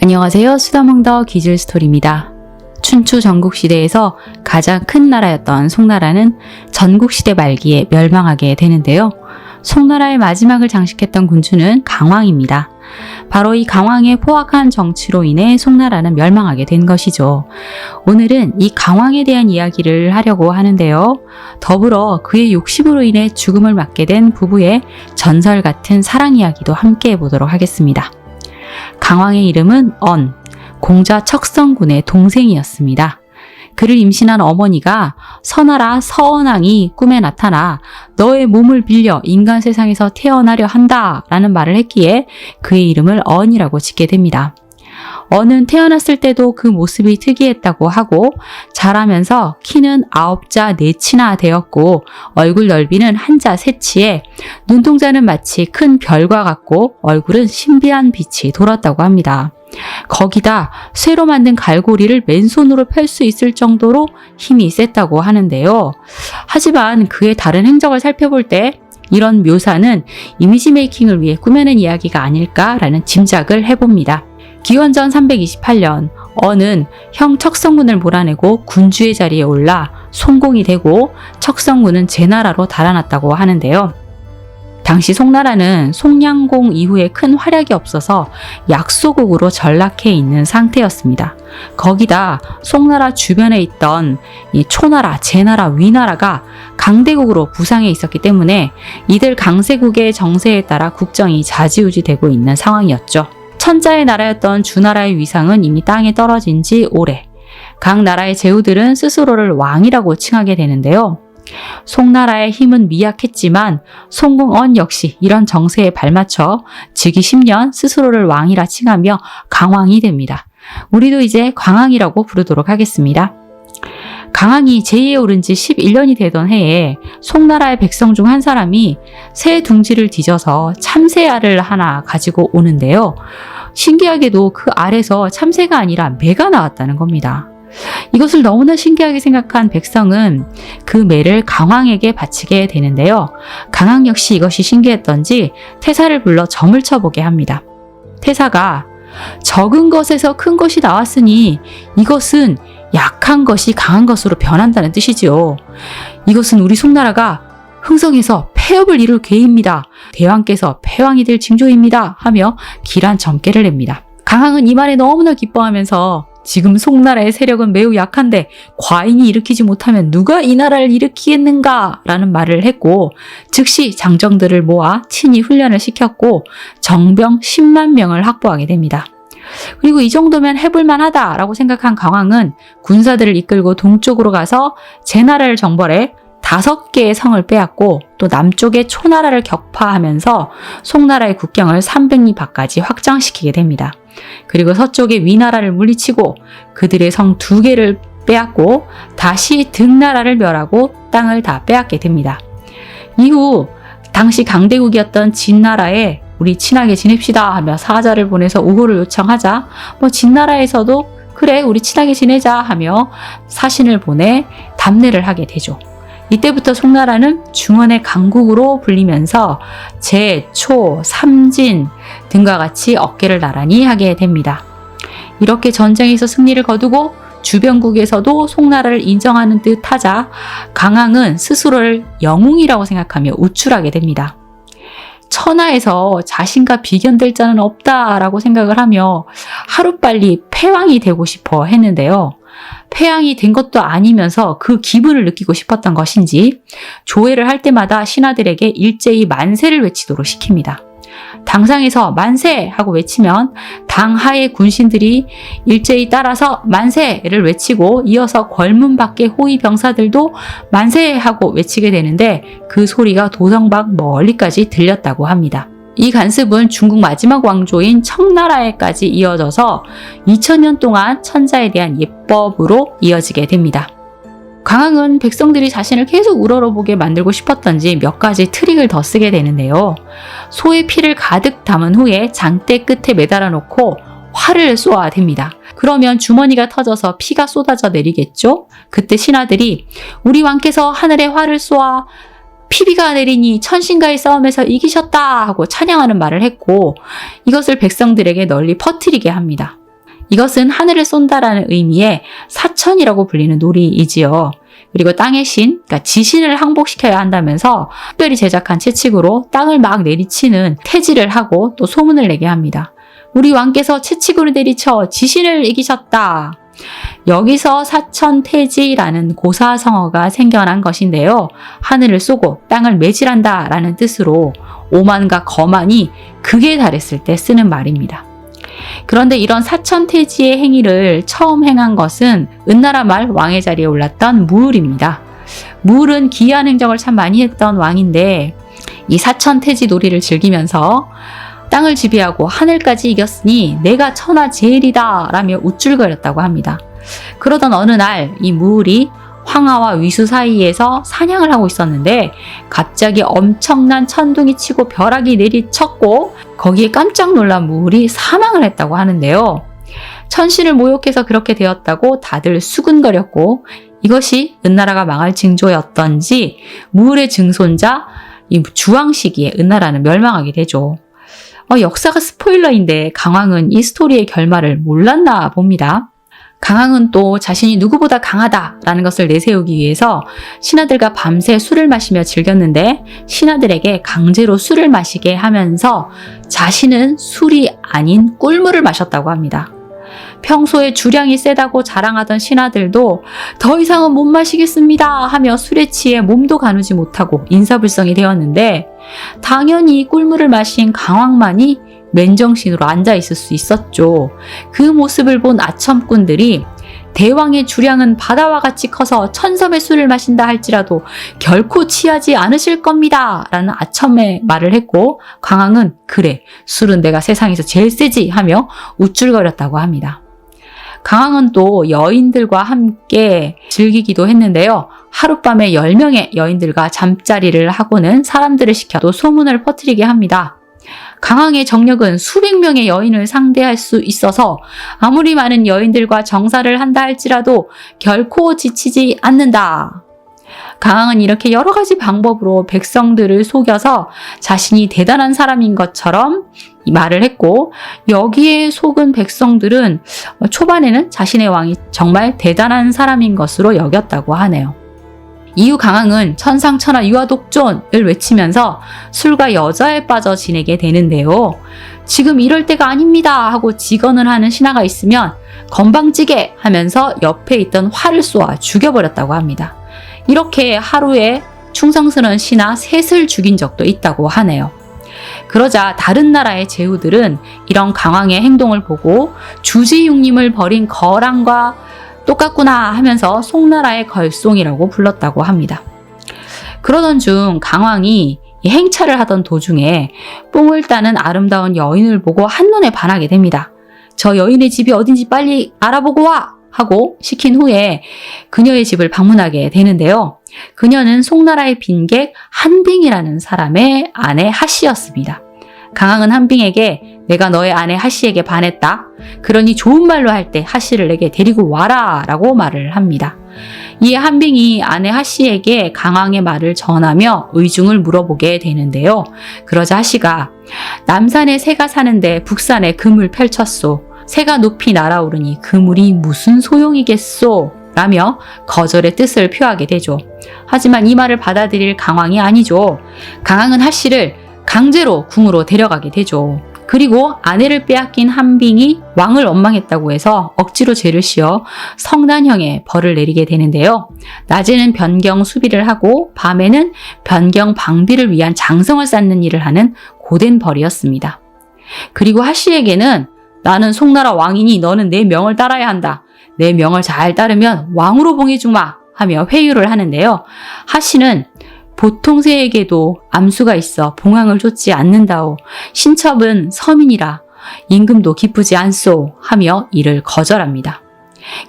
안녕하세요. 수다몽더 기술스토리입니다. 춘추 전국시대에서 가장 큰 나라였던 송나라는 전국시대 말기에 멸망하게 되는데요. 송나라의 마지막을 장식했던 군주는 강왕입니다. 바로 이 강왕의 포악한 정치로 인해 송나라는 멸망하게 된 것이죠. 오늘은 이 강왕에 대한 이야기를 하려고 하는데요. 더불어 그의 욕심으로 인해 죽음을 맞게 된 부부의 전설 같은 사랑 이야기도 함께 해보도록 하겠습니다. 강왕의 이름은 공자 척성군의 동생이었습니다. 그를 임신한 어머니가 선하라 서원왕이 꿈에 나타나 너의 몸을 빌려 인간 세상에서 태어나려 한다 라는 말을 했기에 그의 이름을 언이라고 짓게 됩니다. 언은 태어났을 때도 그 모습이 특이했다고 하고 자라면서 키는 9자 4치나 되었고 얼굴 넓이는 1자 3치에 눈동자는 마치 큰 별과 같고 얼굴은 신비한 빛이 돌았다고 합니다. 거기다 쇠로 만든 갈고리를 맨손으로 펼 수 있을 정도로 힘이 셌다고 하는데요. 하지만 그의 다른 행적을 살펴볼 때 이런 묘사는 이미지 메이킹을 위해 꾸며낸 이야기가 아닐까라는 짐작을 해봅니다. 기원전 328년 언은 형 척성군을 몰아내고 군주의 자리에 올라 송공이 되고 척성군은 제나라로 달아났다고 하는데요. 당시 송나라는 송량공 이후에 큰 활약이 없어서 약소국으로 전락해 있는 상태였습니다. 거기다 송나라 주변에 있던 이 초나라, 제나라, 위나라가 강대국으로 부상해 있었기 때문에 이들 강세국의 정세에 따라 국정이 좌지우지되고 있는 상황이었죠. 천자의 나라였던 주나라의 위상은 이미 땅에 떨어진 지 오래. 각 나라의 제후들은 스스로를 왕이라고 칭하게 되는데요. 송나라의 힘은 미약했지만 송공언 역시 이런 정세에 발맞춰 즉위 10년 스스로를 왕이라 칭하며 강왕이 됩니다. 우리도 이제 광왕이라고 부르도록 하겠습니다. 강왕이 제위에 오른 지 11년이 되던 해에 송나라의 백성 중 한 사람이 새 둥지를 뒤져서 참새알을 하나 가지고 오는데요. 신기하게도 그 알에서 참새가 아니라 매가 나왔다는 겁니다. 이것을 너무나 신기하게 생각한 백성은 그 매를 강왕에게 바치게 되는데요. 강왕 역시 이것이 신기했던지 태사를 불러 점을 쳐보게 합니다. 태사가 적은 것에서 큰 것이 나왔으니 이것은 약한 것이 강한 것으로 변한다는 뜻이지요. 이것은 우리 송나라가 흥성해서 폐업을 이룰 계획입니다. 대왕께서 패왕이 될 징조입니다. 하며 길한 점괘를 냅니다. 강왕은 이 말에 너무나 기뻐하면서 지금 송나라의 세력은 매우 약한데 과인이 일으키지 못하면 누가 이 나라를 일으키겠는가? 라는 말을 했고 즉시 장정들을 모아 친히 훈련을 시켰고 정병 10만 명을 확보하게 됩니다. 그리고 이 정도면 해볼만 하다라고 생각한 강왕은 군사들을 이끌고 동쪽으로 가서 제나라를 정벌해 5개의 성을 빼앗고 또 남쪽의 초나라를 격파하면서 송나라의 국경을 300리 밖까지 확장시키게 됩니다. 그리고 서쪽의 위나라를 물리치고 그들의 성 2개를 빼앗고 다시 등나라를 멸하고 땅을 다 빼앗게 됩니다. 이후 당시 강대국이었던 진나라에 우리 친하게 지냅시다 하며 사자를 보내서 우호를 요청하자 진나라에서도 그래 우리 친하게 지내자 하며 사신을 보내 답례를 하게 되죠. 이때부터 송나라는 중원의 강국으로 불리면서 제, 초, 삼진 등과 같이 어깨를 나란히 하게 됩니다. 이렇게 전쟁에서 승리를 거두고 주변국에서도 송나라를 인정하는 듯 하자 강왕은 스스로를 영웅이라고 생각하며 우쭐하게 됩니다. 천하에서 자신과 비견될 자는 없다라고 생각을 하며 하루빨리 패왕이 되고 싶어 했는데요. 패왕이 된 것도 아니면서 그 기분을 느끼고 싶었던 것인지 조회를 할 때마다 신하들에게 일제히 만세를 외치도록 시킵니다. 당상에서 만세! 하고 외치면 당 하의 군신들이 일제히 따라서 만세를 외치고 이어서 궐문 밖의 호위 병사들도 만세! 하고 외치게 되는데 그 소리가 도성 밖 멀리까지 들렸다고 합니다. 이 관습은 중국 마지막 왕조인 청나라에까지 이어져서 2000년 동안 천자에 대한 예법으로 이어지게 됩니다. 강왕은 백성들이 자신을 계속 우러러보게 만들고 싶었던지 몇 가지 트릭을 더 쓰게 되는데요. 소의 피를 가득 담은 후에 장대 끝에 매달아 놓고 활을 쏘아댑니다. 그러면 주머니가 터져서 피가 쏟아져 내리겠죠? 그때 신하들이 우리 왕께서 하늘에 활을 쏘아 피비가 내리니 천신과의 싸움에서 이기셨다 하고 찬양하는 말을 했고 이것을 백성들에게 널리 퍼뜨리게 합니다. 이것은 하늘을 쏜다라는 의미의 사천이라고 불리는 놀이이지요. 그리고 땅의 신, 그러니까 지신을 항복시켜야 한다면서 특별히 제작한 채찍으로 땅을 막 내리치는 태질을 하고 또 소문을 내게 합니다. 우리 왕께서 채찍으로 내리쳐 지신을 이기셨다. 여기서 사천태지라는 고사성어가 생겨난 것인데요. 하늘을 쏘고 땅을 매질한다 라는 뜻으로 오만과 거만이 극에 달했을 때 쓰는 말입니다. 그런데 이런 사천태지의 행위를 처음 행한 것은 은나라 말 왕의 자리에 올랐던 무을입니다. 무을은 기이한 행적을 참 많이 했던 왕인데 이 사천태지 놀이를 즐기면서 땅을 지배하고 하늘까지 이겼으니 내가 천하 제일이다 라며 우쭐거렸다고 합니다. 그러던 어느 날 이 무을이 황하와 위수 사이에서 사냥을 하고 있었는데 갑자기 엄청난 천둥이 치고 벼락이 내리쳤고 거기에 깜짝 놀란 무을이 사망을 했다고 하는데요. 천신을 모욕해서 그렇게 되었다고 다들 수군거렸고 이것이 은나라가 망할 징조였던지 무을의 증손자 이 주왕 시기에 은나라는 멸망하게 되죠. 역사가 스포일러인데 강왕은 이 스토리의 결말을 몰랐나 봅니다. 강왕은 또 자신이 누구보다 강하다라는 것을 내세우기 위해서 신하들과 밤새 술을 마시며 즐겼는데 신하들에게 강제로 술을 마시게 하면서 자신은 술이 아닌 꿀물을 마셨다고 합니다. 평소에 주량이 세다고 자랑하던 신하들도 더 이상은 못 마시겠습니다 하며 술에 취해 몸도 가누지 못하고 인사불성이 되었는데 당연히 꿀물을 마신 강왕만이 맨정신으로 앉아있을 수 있었죠. 그 모습을 본 아첨꾼들이 대왕의 주량은 바다와 같이 커서 천섬의 술을 마신다 할지라도 결코 취하지 않으실 겁니다 라는 아첨의 말을 했고 강왕은 그래 술은 내가 세상에서 제일 세지 하며 우쭐거렸다고 합니다. 강왕은 또 여인들과 함께 즐기기도 했는데요. 하룻밤에 10명의 여인들과 잠자리를 하고는 사람들을 시켜도 소문을 퍼뜨리게 합니다. 강왕의 정력은 수백 명의 여인을 상대할 수 있어서 아무리 많은 여인들과 정사를 한다 할지라도 결코 지치지 않는다. 강왕은 이렇게 여러 가지 방법으로 백성들을 속여서 자신이 대단한 사람인 것처럼 말을 했고 여기에 속은 백성들은 초반에는 자신의 왕이 정말 대단한 사람인 것으로 여겼다고 하네요. 이후 강왕은 천상천하 유아독존을 외치면서 술과 여자에 빠져 지내게 되는데요. 지금 이럴 때가 아닙니다 하고 직언을 하는 신하가 있으면 건방지게 하면서 옆에 있던 활을 쏘아 죽여버렸다고 합니다. 이렇게 하루에 충성스러운 신하 셋을 죽인 적도 있다고 하네요. 그러자 다른 나라의 제후들은 이런 강왕의 행동을 보고 주지육림을 벌인 거랑과 똑같구나 하면서 송나라의 걸송이라고 불렀다고 합니다. 그러던 중 강왕이 행차를 하던 도중에 뽕을 따는 아름다운 여인을 보고 한눈에 반하게 됩니다. 저 여인의 집이 어딘지 빨리 알아보고 와! 하고 시킨 후에 그녀의 집을 방문하게 되는데요. 그녀는 송나라의 빈객 한빙이라는 사람의 아내 하씨였습니다. 강왕은 한빙에게 내가 너의 아내 하씨에게 반했다. 그러니 좋은 말로 할 때 하씨를 내게 데리고 와라 라고 말을 합니다. 이에 한빙이 아내 하씨에게 강왕의 말을 전하며 의중을 물어보게 되는데요. 그러자 하씨가 남산에 새가 사는데 북산에 그물 펼쳤소. 새가 높이 날아오르니 그물이 무슨 소용이겠소? 라며 거절의 뜻을 표하게 되죠. 하지만 이 말을 받아들일 강왕이 아니죠. 강왕은 하씨를 강제로 궁으로 데려가게 되죠. 그리고 아내를 빼앗긴 한빙이 왕을 원망했다고 해서 억지로 죄를 씌워 성난형의 벌을 내리게 되는데요. 낮에는 변경 수비를 하고 밤에는 변경 방비를 위한 장성을 쌓는 일을 하는 고된 벌이었습니다. 그리고 하씨에게는 나는 송나라 왕이니 너는 내 명을 따라야 한다. 내 명을 잘 따르면 왕으로 봉해주마 하며 회유를 하는데요. 하씨는 보통 새에게도 암수가 있어 봉황을 쫓지 않는다오. 신첩은 서민이라 임금도 기쁘지 않소 하며 이를 거절합니다.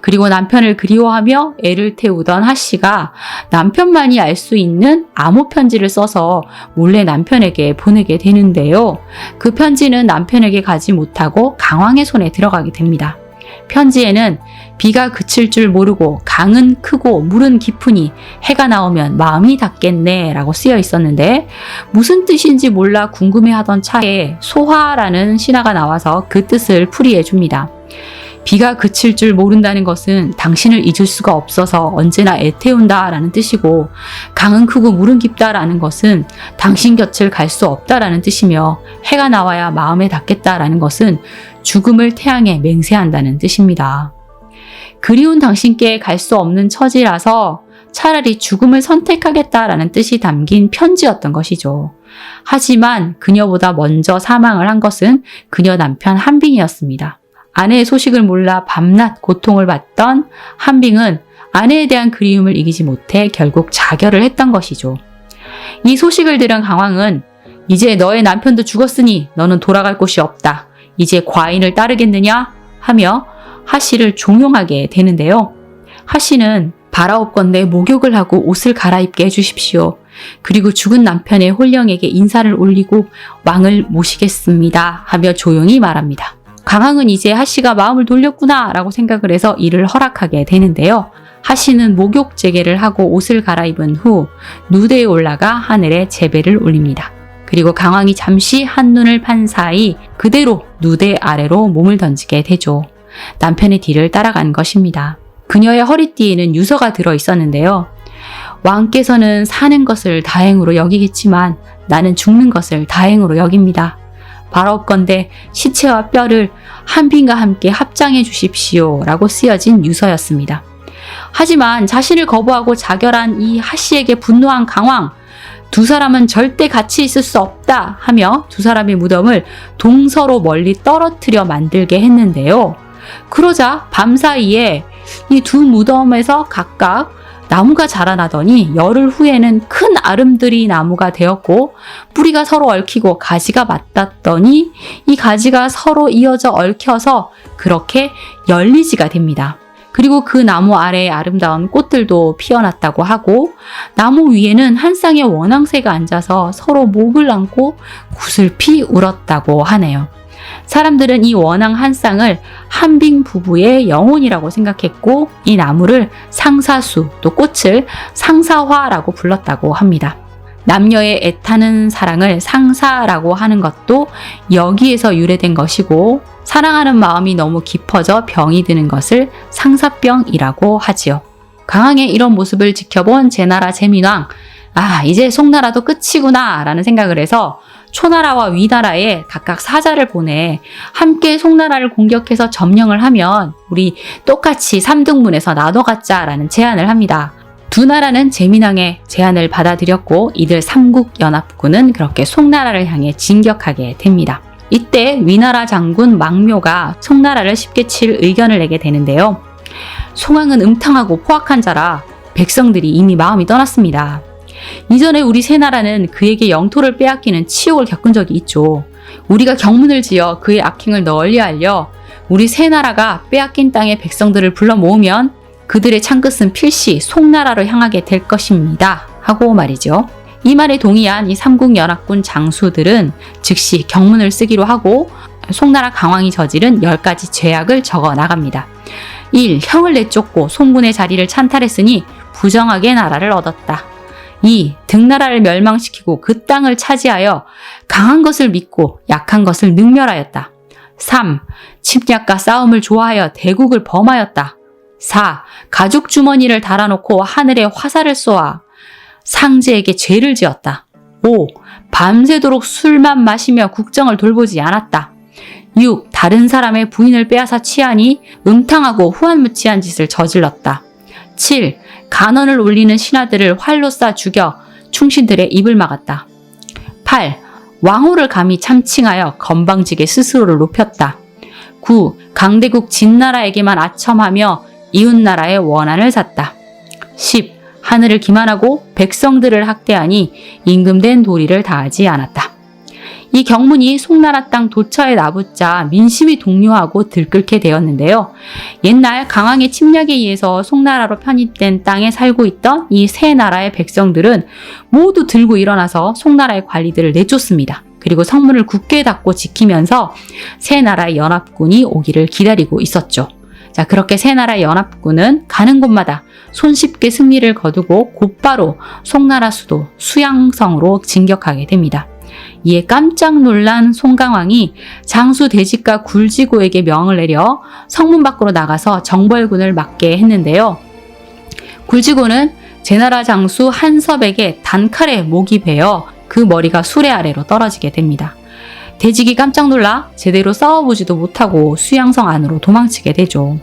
그리고 남편을 그리워하며 애를 태우던 하씨가 남편만이 알 수 있는 암호 편지를 써서 몰래 남편에게 보내게 되는데요. 그 편지는 남편에게 가지 못하고 강왕의 손에 들어가게 됩니다. 편지에는 비가 그칠 줄 모르고 강은 크고 물은 깊으니 해가 나오면 마음이 닿겠네 라고 쓰여 있었는데 무슨 뜻인지 몰라 궁금해하던 차에 소화라는 신하가 나와서 그 뜻을 풀이해 줍니다. 비가 그칠 줄 모른다는 것은 당신을 잊을 수가 없어서 언제나 애태운다라는 뜻이고, 강은 크고 물은 깊다라는 것은 당신 곁을 갈 수 없다라는 뜻이며, 해가 나와야 마음에 닿겠다라는 것은 죽음을 태양에 맹세한다는 뜻입니다. 그리운 당신께 갈 수 없는 처지라서 차라리 죽음을 선택하겠다라는 뜻이 담긴 편지였던 것이죠. 하지만 그녀보다 먼저 사망을 한 것은 그녀 남편 한빙이었습니다. 아내의 소식을 몰라 밤낮 고통을 받던 한빙은 아내에 대한 그리움을 이기지 못해 결국 자결을 했던 것이죠. 이 소식을 들은 강황은 이제 너의 남편도 죽었으니 너는 돌아갈 곳이 없다. 이제 과인을 따르겠느냐? 하며 하씨를 종용하게 되는데요. 하씨는 바라옵건대 목욕을 하고 옷을 갈아입게 해주십시오. 그리고 죽은 남편의 홀령에게 인사를 올리고 왕을 모시겠습니다. 하며 조용히 말합니다. 강황은 이제 하씨가 마음을 돌렸구나 라고 생각을 해서 이를 허락하게 되는데요. 하씨는 목욕 재개를 하고 옷을 갈아입은 후 누대에 올라가 하늘에 제배를 올립니다. 그리고 강황이 잠시 한눈을 판 사이 그대로 누대 아래로 몸을 던지게 되죠. 남편의 뒤를 따라간 것입니다. 그녀의 허리띠에는 유서가 들어 있었는데요. 왕께서는 사는 것을 다행으로 여기겠지만 나는 죽는 것을 다행으로 여깁니다. 바라옵건대 시체와 뼈를 한빈과 함께 합장해 주십시오 라고 쓰여진 유서였습니다. 하지만 자신을 거부하고 자결한 이 하씨에게 분노한 강황, 두 사람은 절대 같이 있을 수 없다 하며 두 사람의 무덤을 동서로 멀리 떨어뜨려 만들게 했는데요. 그러자 밤사이에 이 두 무덤에서 각각 나무가 자라나더니 열흘 후에는 큰 아름드리 나무가 되었고, 뿌리가 서로 얽히고 가지가 맞닿더니 이 가지가 서로 이어져 얽혀서 그렇게 열리지가 됩니다. 그리고 그 나무 아래에 아름다운 꽃들도 피어났다고 하고, 나무 위에는 한 쌍의 원앙새가 앉아서 서로 목을 안고 구슬피 울었다고 하네요. 사람들은 이 원앙 한 쌍을 한빙 부부의 영혼이라고 생각했고, 이 나무를 상사수, 또 꽃을 상사화라고 불렀다고 합니다. 남녀의 애타는 사랑을 상사라고 하는 것도 여기에서 유래된 것이고, 사랑하는 마음이 너무 깊어져 병이 드는 것을 상사병이라고 하지요. 강황의 이런 모습을 지켜본 제나라 제민왕, 이제 송나라도 끝이구나 라는 생각을 해서 초나라와 위나라에 각각 사자를 보내 함께 송나라를 공격해서 점령을 하면 우리 똑같이 3등분해서 나눠 갖자라는 제안을 합니다. 두 나라는 제민왕의 제안을 받아들였고, 이들 삼국연합군은 그렇게 송나라를 향해 진격하게 됩니다. 이때 위나라 장군 망묘가 송나라를 쉽게 칠 의견을 내게 되는데요. 송황은 음탕하고 포악한 자라 백성들이 이미 마음이 떠났습니다. 이전에 우리 세 나라는 그에게 영토를 빼앗기는 치욕을 겪은 적이 있죠. 우리가 경문을 지어 그의 악행을 널리 알려 우리 세 나라가 빼앗긴 땅의 백성들을 불러 모으면 그들의 창끝은 필시 송나라로 향하게 될 것입니다. 하고 말이죠. 이 말에 동의한 이 삼국연합군 장수들은 즉시 경문을 쓰기로 하고 송나라 강황이 저지른 10가지 죄악을 적어 나갑니다. 1. 형을 내쫓고 송군의 자리를 찬탈했으니 부정하게 나라를 얻었다. 2. 등나라를 멸망시키고 그 땅을 차지하여 강한 것을 믿고 약한 것을 능멸하였다. 3. 침략과 싸움을 좋아하여 대국을 범하였다. 4. 가죽 주머니를 달아놓고 하늘에 화살을 쏘아 상제에게 죄를 지었다. 5. 밤새도록 술만 마시며 국정을 돌보지 않았다. 6. 다른 사람의 부인을 빼앗아 취하니 음탕하고 후한무치한 짓을 저질렀다. 7. 간언을 올리는 신하들을 활로 쏴 죽여 충신들의 입을 막았다. 8. 왕호를 감히 참칭하여 건방지게 스스로를 높였다. 9. 강대국 진나라에게만 아첨하며 이웃나라의 원한을 샀다. 10. 하늘을 기만하고 백성들을 학대하니 임금된 도리를 다하지 않았다. 이 경문이 송나라 땅 도처에 나붙자 민심이 동요하고 들끓게 되었는데요. 옛날 강황의 침략에 의해서 송나라로 편입된 땅에 살고 있던 이 세 나라의 백성들은 모두 들고 일어나서 송나라의 관리들을 내쫓습니다. 그리고 성문을 굳게 닫고 지키면서 세 나라의 연합군이 오기를 기다리고 있었죠. 자, 그렇게 세 나라의 연합군은 가는 곳마다 손쉽게 승리를 거두고 곧바로 송나라 수도 수양성으로 진격하게 됩니다. 이에 깜짝 놀란 송강왕이 장수 대직과 굴지고에게 명을 내려 성문 밖으로 나가서 정벌군을 막게 했는데요. 굴지고는 제나라 장수 한섭에게 단칼에 목이 베어 그 머리가 수레 아래로 떨어지게 됩니다. 대직이 깜짝 놀라 제대로 싸워보지도 못하고 수양성 안으로 도망치게 되죠.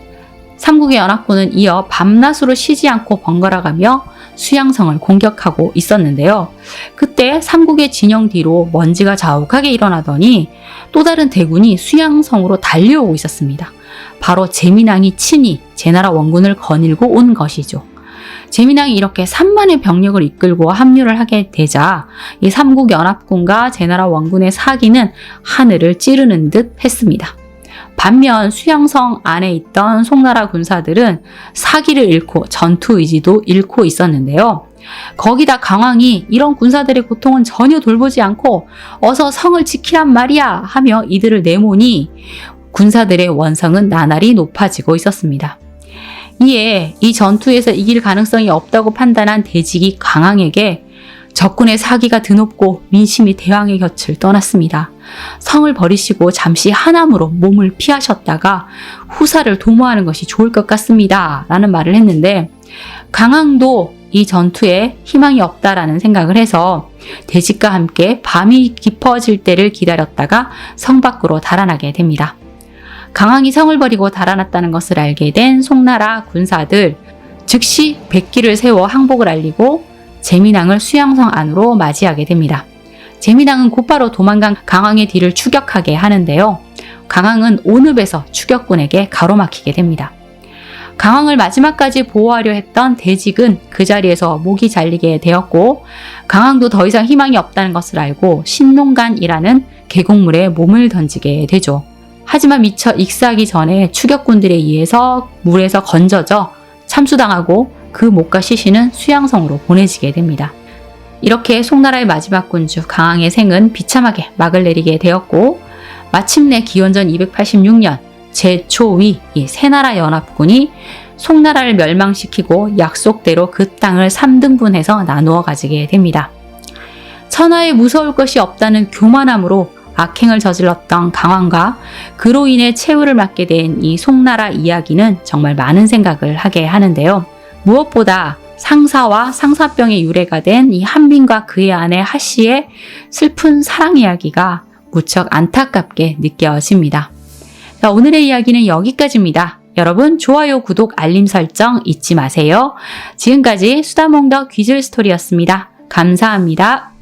삼국의 연합군은 이어 밤낮으로 쉬지 않고 번갈아가며 수양성을 공격하고 있었는데요. 그때 삼국의 진영 뒤로 먼지가 자욱하게 일어나더니 또 다른 대군이 수양성으로 달려오고 있었습니다. 바로 제민왕이 친히 제나라 원군을 거닐고 온 것이죠. 제민왕이 이렇게 3만의 병력을 이끌고 합류를 하게 되자 이 삼국연합군과 제나라 원군의 사기는 하늘을 찌르는 듯 했습니다. 반면 수양성 안에 있던 송나라 군사들은 사기를 잃고 전투 의지도 잃고 있었는데요. 거기다 강왕이 이런 군사들의 고통은 전혀 돌보지 않고 어서 성을 지키란 말이야 하며 이들을 내모니 군사들의 원성은 나날이 높아지고 있었습니다. 이에 이 전투에서 이길 가능성이 없다고 판단한 대직이 강왕에게 적군의 사기가 드높고 민심이 대왕의 곁을 떠났습니다. 성을 버리시고 잠시 하남으로 몸을 피하셨다가 후사를 도모하는 것이 좋을 것 같습니다. 라는 말을 했는데 강왕도 이 전투에 희망이 없다라는 생각을 해서 대직과 함께 밤이 깊어질 때를 기다렸다가 성 밖으로 달아나게 됩니다. 강왕이 성을 버리고 달아났다는 것을 알게 된 송나라 군사들 즉시 백기를 세워 항복을 알리고 제민왕을 수양성 안으로 맞이하게 됩니다. 제민왕은 곧바로 도망간 강왕의 뒤를 추격하게 하는데요. 강왕은 온읍에서 추격군에게 가로막히게 됩니다. 강왕을 마지막까지 보호하려 했던 대직은 그 자리에서 목이 잘리게 되었고 강왕도 더 이상 희망이 없다는 것을 알고 신농간이라는 계곡물에 몸을 던지게 되죠. 하지만 미처 익사하기 전에 추격군들에 의해서 물에서 건져져 참수당하고 그 목과 시신은 수양성으로 보내지게 됩니다. 이렇게 송나라의 마지막 군주 강왕의 생은 비참하게 막을 내리게 되었고 마침내 기원전 286년 제초위 이 세나라 연합군이 송나라를 멸망시키고 약속대로 그 땅을 3등분해서 나누어 가지게 됩니다. 천하에 무서울 것이 없다는 교만함으로 악행을 저질렀던 강왕과 그로 인해 최후를 맞게 된 이 송나라 이야기는 정말 많은 생각을 하게 하는데요. 무엇보다 상사와 상사병의 유래가 된 이 한빈과 그의 아내 하씨의 슬픈 사랑 이야기가 무척 안타깝게 느껴집니다. 자, 오늘의 이야기는 여기까지입니다. 여러분 좋아요, 구독, 알림 설정 잊지 마세요. 지금까지 수다몽더 귀즐 스토리였습니다. 감사합니다.